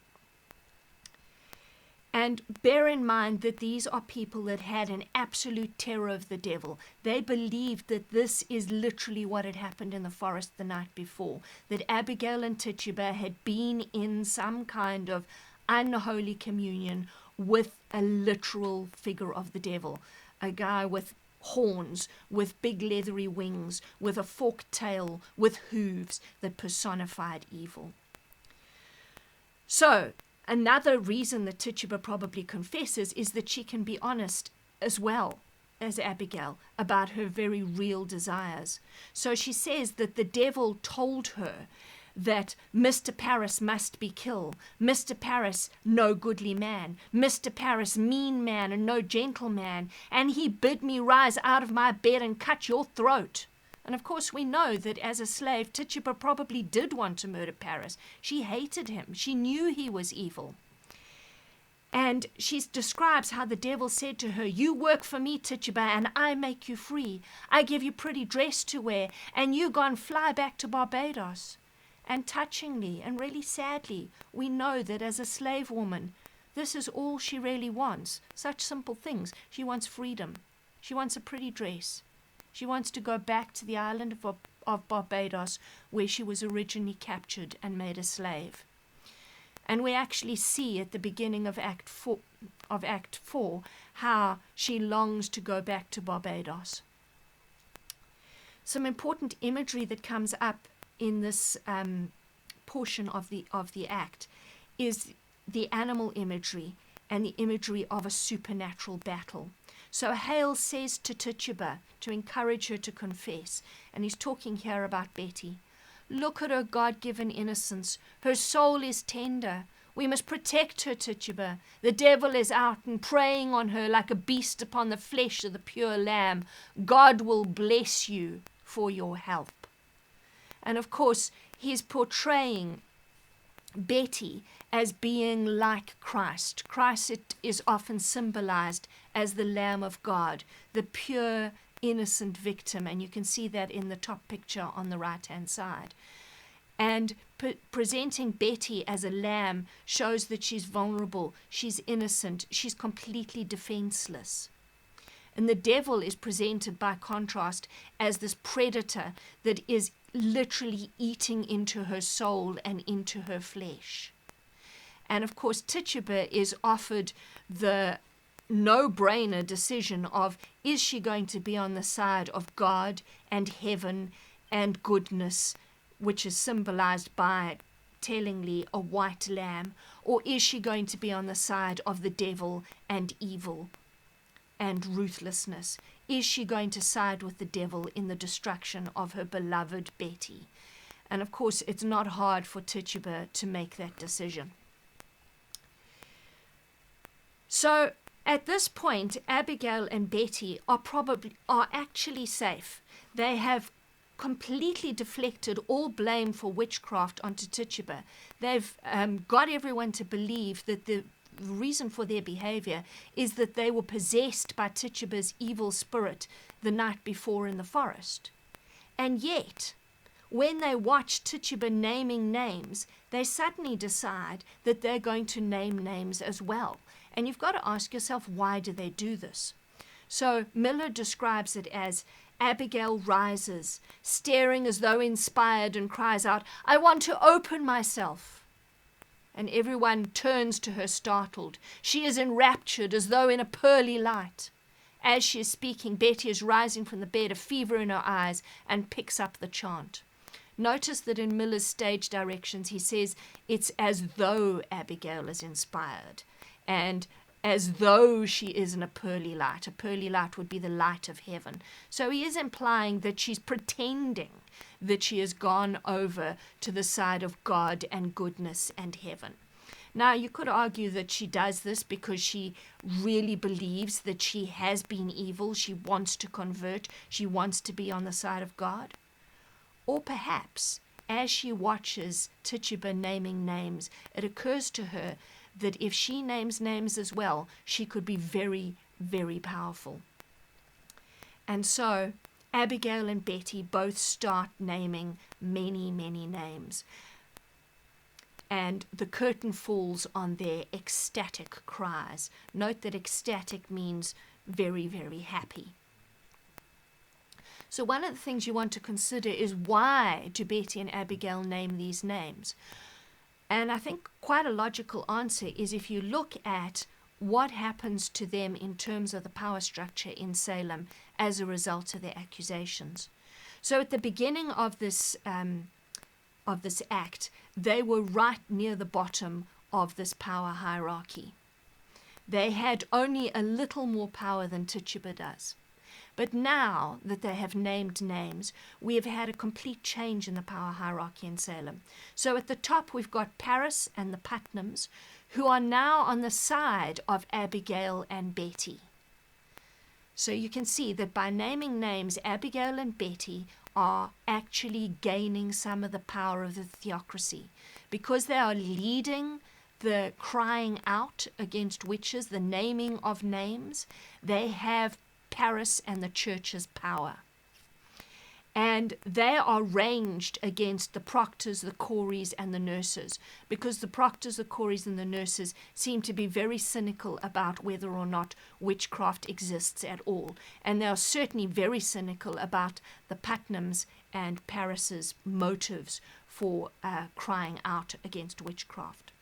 And bear in mind that these are people that had an absolute terror of the devil. They believed that this is literally what had happened in the forest the night before, that Abigail and Tituba had been in some kind of unholy communion with a literal figure of the devil, a guy with horns, with big leathery wings, with a forked tail, with hooves that personified evil. So, another reason that Tituba probably confesses is that she can be honest as well as Abigail about her very real desires. So she says that the devil told her that Mr. Paris must be killed, Mr. Paris no goodly man, Mr. Paris mean man and no gentleman, and he bid me rise out of my bed and cut your throat. And of course we know that as a slave, Tituba probably did want to murder Paris. She hated him. She knew he was evil. And she describes how the devil said to her, you work for me, Tituba, and I make you free. I give you pretty dress to wear, and you go and fly back to Barbados. And touchingly and really sadly, we know that as a slave woman, this is all she really wants. Such simple things. She wants freedom. She wants a pretty dress. She wants to go back to the island of Barbados, where she was originally captured and made a slave. And we actually see at the beginning of Act 4 how she longs to go back to Barbados. Some important imagery that comes up in this portion of the act is the animal imagery and the imagery of a supernatural battle. So Hale says to Tituba to encourage her to confess, and he's talking here about Betty. Look at her God-given innocence. Her soul is tender. We must protect her, Tituba. The devil is out and preying on her like a beast upon the flesh of the pure lamb. God will bless you for your help. And of course, he's portraying Betty as being like Christ. Christ is often symbolized as the Lamb of God, the pure, innocent victim, and you can see that in the top picture on the right-hand side. And presenting Betty as a lamb shows that she's vulnerable, she's innocent, she's completely defenseless. And the devil is presented by contrast as this predator that is literally eating into her soul and into her flesh. And of course, Tituba is offered the no-brainer decision of, is she going to be on the side of God and heaven and goodness, which is symbolized by, tellingly, a white lamb, or is she going to be on the side of the devil and evil and ruthlessness? Is she going to side with the devil in the destruction of her beloved Betty? And of course, it's not hard for Tituba to make that decision. So at this point, Abigail and Betty are actually safe. They have completely deflected all blame for witchcraft onto Tituba. They've got everyone to believe that the reason for their behavior is that they were possessed by Tituba's evil spirit the night before in the forest. And yet, when they watch Tituba naming names, they suddenly decide that they're going to name names as well. And you've got to ask yourself, why do they do this? So Miller describes it as Abigail rises, staring as though inspired, and cries out, I want to open myself. And everyone turns to her startled. She is enraptured as though in a pearly light. As she is speaking, Betty is rising from the bed, a fever in her eyes, and picks up the chant. Notice that in Miller's stage directions, he says it's as though Abigail is inspired, and as though she is in a pearly light. A pearly light would be the light of heaven. So he is implying that she's pretending that she has gone over to the side of God and goodness and heaven. Now, you could argue that she does this because she really believes that she has been evil. She wants to convert. She wants to be on the side of God. Or perhaps, as she watches Tituba naming names, it occurs to her that if she names names as well, she could be very, very powerful. And so Abigail and Betty both start naming many, many names. And the curtain falls on their ecstatic cries. Note that ecstatic means very, very happy. So one of the things you want to consider is, why do Betty and Abigail name these names? And I think quite a logical answer is if you look at what happens to them in terms of the power structure in Salem as a result of their accusations. So at the beginning of this act, they were right near the bottom of this power hierarchy. They had only a little more power than Tituba does. But now that they have named names, we have had a complete change in the power hierarchy in Salem. So at the top, we've got Paris and the Putnams, who are now on the side of Abigail and Betty. So you can see that by naming names, Abigail and Betty are actually gaining some of the power of the theocracy, because they are leading the crying out against witches, the naming of names. They have Paris and the church's power. And they are ranged against the proctors, the Coreys, and the nurses, because the proctors, the Coreys, and the nurses seem to be very cynical about whether or not witchcraft exists at all. And they are certainly very cynical about the Putnams and Paris's motives for crying out against witchcraft.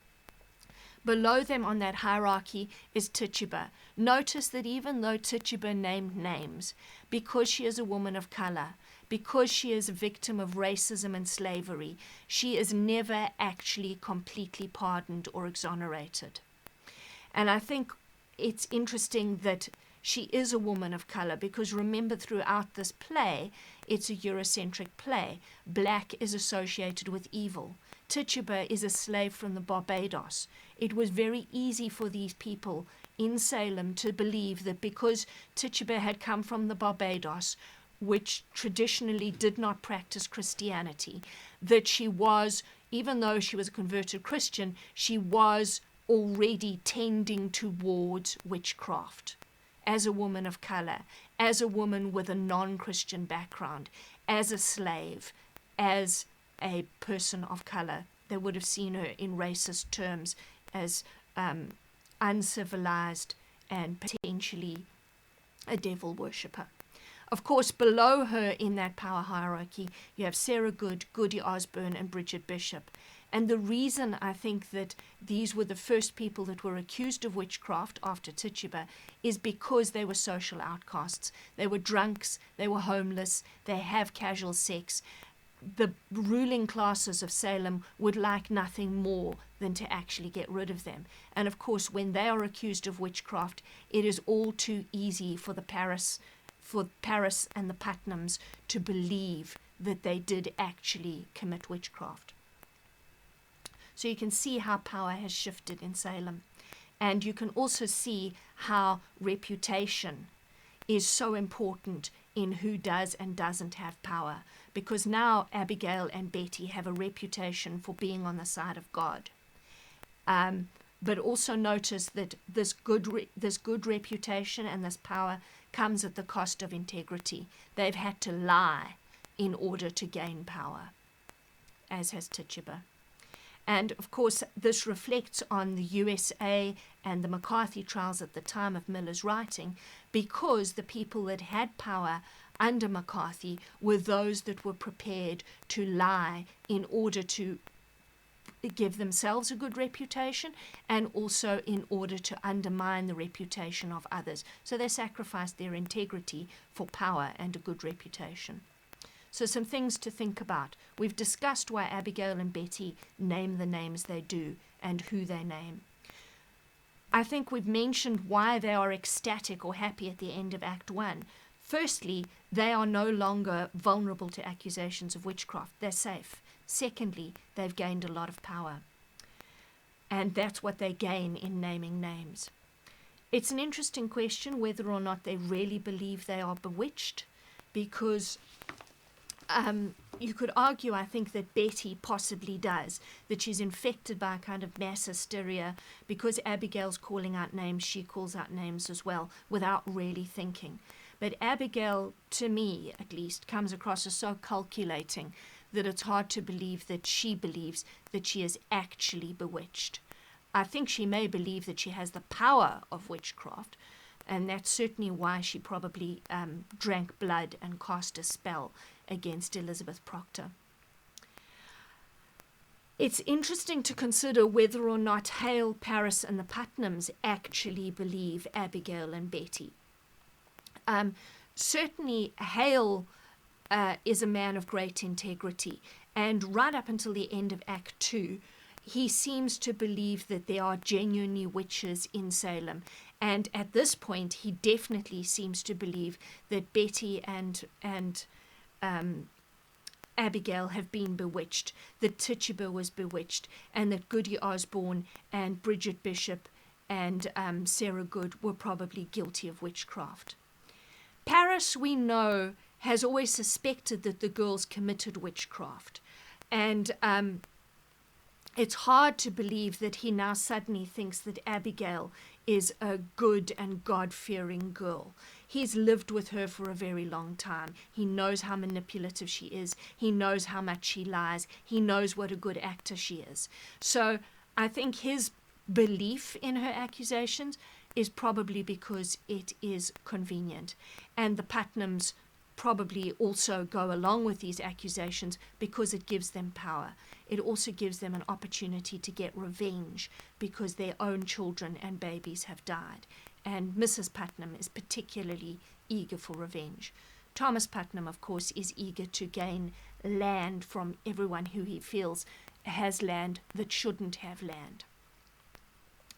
Below them on that hierarchy is Tituba. Notice that even though Tituba named names, because she is a woman of color, because she is a victim of racism and slavery, she is never actually completely pardoned or exonerated. And I think it's interesting that she is a woman of color, because remember, throughout this play, it's a Eurocentric play. Black is associated with evil. Tituba is a slave from the Barbados. It was very easy for these people in Salem to believe that because Tituba had come from the Barbados, which traditionally did not practice Christianity, that she was, even though she was a converted Christian, she was already tending towards witchcraft. As a woman of color, as a woman with a non-Christian background, as a slave, as a person of color, they would have seen her in racist terms as uncivilized and potentially a devil worshipper. Of course, below her in that power hierarchy, you have Sarah Good, Goody Osborne, and Bridget Bishop. And the reason I think that these were the first people that were accused of witchcraft after Tituba is because they were social outcasts. They were drunks, they were homeless, they have casual sex. The ruling classes of Salem would like nothing more than to actually get rid of them. And of course, when they are accused of witchcraft, it is all too easy for Paris and the Putnams to believe that they did actually commit witchcraft. So you can see how power has shifted in Salem. And you can also see how reputation is so important in who does and doesn't have power. Because now Abigail and Betty have a reputation for being on the side of God. But also notice that this good reputation and this power comes at the cost of integrity. They've had to lie in order to gain power, as has Tituba. And of course, this reflects on the USA and the McCarthy trials at the time of Miller's writing, because the people that had power under McCarthy were those that were prepared to lie in order to give themselves a good reputation, and also in order to undermine the reputation of others. So they sacrificed their integrity for power and a good reputation. So some things to think about. We've discussed why Abigail and Betty name the names they do and who they name. I think we've mentioned why they are ecstatic or happy at the end of Act 1. Firstly, they are no longer vulnerable to accusations of witchcraft. They're safe. Secondly, they've gained a lot of power. And that's what they gain in naming names. It's an interesting question whether or not they really believe they are bewitched, because you could argue, I think, that Betty possibly does, that she's infected by a kind of mass hysteria. Because Abigail's calling out names, she calls out names as well without really thinking. But Abigail, to me at least, comes across as so calculating that it's hard to believe that she believes that she is actually bewitched. I think she may believe that she has the power of witchcraft, and that's certainly why she probably drank blood and cast a spell against Elizabeth Proctor. It's interesting to consider whether or not Hale, Paris, and the Putnams actually believe Abigail and Betty. Certainly, Hale is a man of great integrity, and right up until the end of Act 2, he seems to believe that there are genuinely witches in Salem. And at this point, he definitely seems to believe that Betty and Abigail have been bewitched, that Tituba was bewitched, and that Goody Osborne and Bridget Bishop and Sarah Good were probably guilty of witchcraft. Paris, we know, has always suspected that the girls committed witchcraft. And it's hard to believe that he now suddenly thinks that Abigail is a good and God-fearing girl. He's lived with her for a very long time. He knows how manipulative she is. He knows how much she lies. He knows what a good actor she is. So I think his belief in her accusations is probably because it is convenient. And the Putnams probably also go along with these accusations because it gives them power. It also gives them an opportunity to get revenge because their own children and babies have died. And Mrs. Putnam is particularly eager for revenge. Thomas Putnam, of course, is eager to gain land from everyone who he feels has land that shouldn't have land.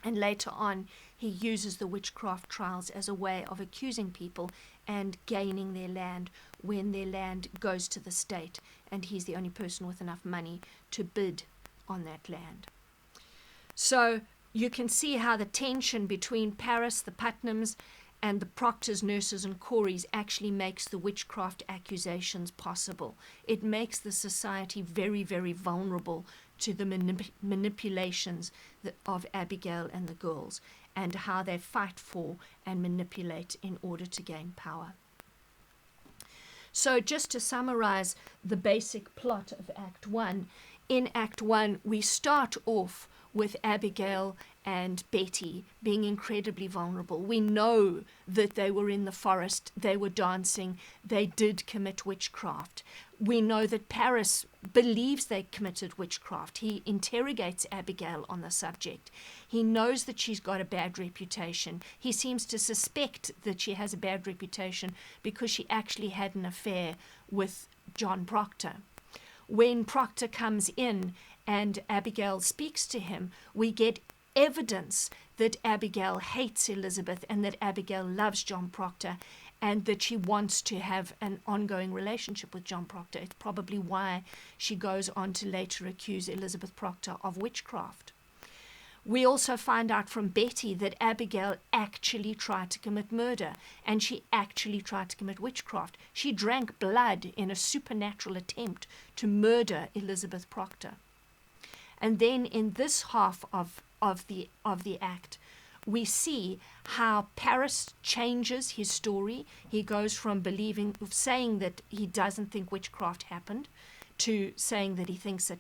And later on, he uses the witchcraft trials as a way of accusing people and gaining their land when their land goes to the state, and he's the only person with enough money to bid on that land. So you can see how the tension between Paris, the Putnams, and the Proctors, Nurses, and Coreys actually makes the witchcraft accusations possible. It makes the society very, very vulnerable to the manipulations of Abigail and the girls, and how they fight for and manipulate in order to gain power. So just to summarize the basic plot of Act 1, in Act 1 we start off with Abigail and Betty being incredibly vulnerable. We know that they were in the forest, they were dancing, they did commit witchcraft. We know that Paris believes they committed witchcraft. He interrogates Abigail on the subject. He knows that she's got a bad reputation. He seems to suspect that she has a bad reputation because she actually had an affair with John Proctor. When Proctor comes in and Abigail speaks to him, we get evidence that Abigail hates Elizabeth and that Abigail loves John Proctor and that she wants to have an ongoing relationship with John Proctor. It's probably why she goes on to later accuse Elizabeth Proctor of witchcraft. We also find out from Betty that Abigail actually tried to commit murder, and she actually tried to commit witchcraft. She drank blood in a supernatural attempt to murder Elizabeth Proctor. And then in this half of the act, we see how Paris changes his story. He goes from saying that he doesn't think witchcraft happened to saying that he thinks it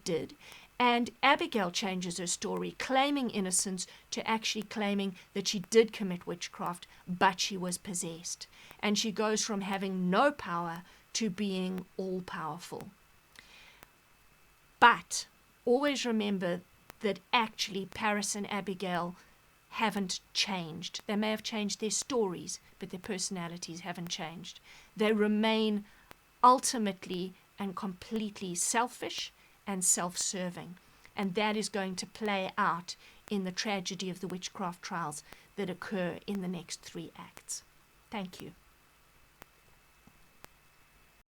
did. And Abigail changes her story, claiming innocence to actually claiming that she did commit witchcraft, but she was possessed. And she goes from having no power to being all-powerful. But always remember that actually Paris and Abigail haven't changed. They may have changed their stories, but their personalities haven't changed. They remain ultimately and completely selfish and self-serving. And that is going to play out in the tragedy of the witchcraft trials that occur in the next 3 acts. Thank you.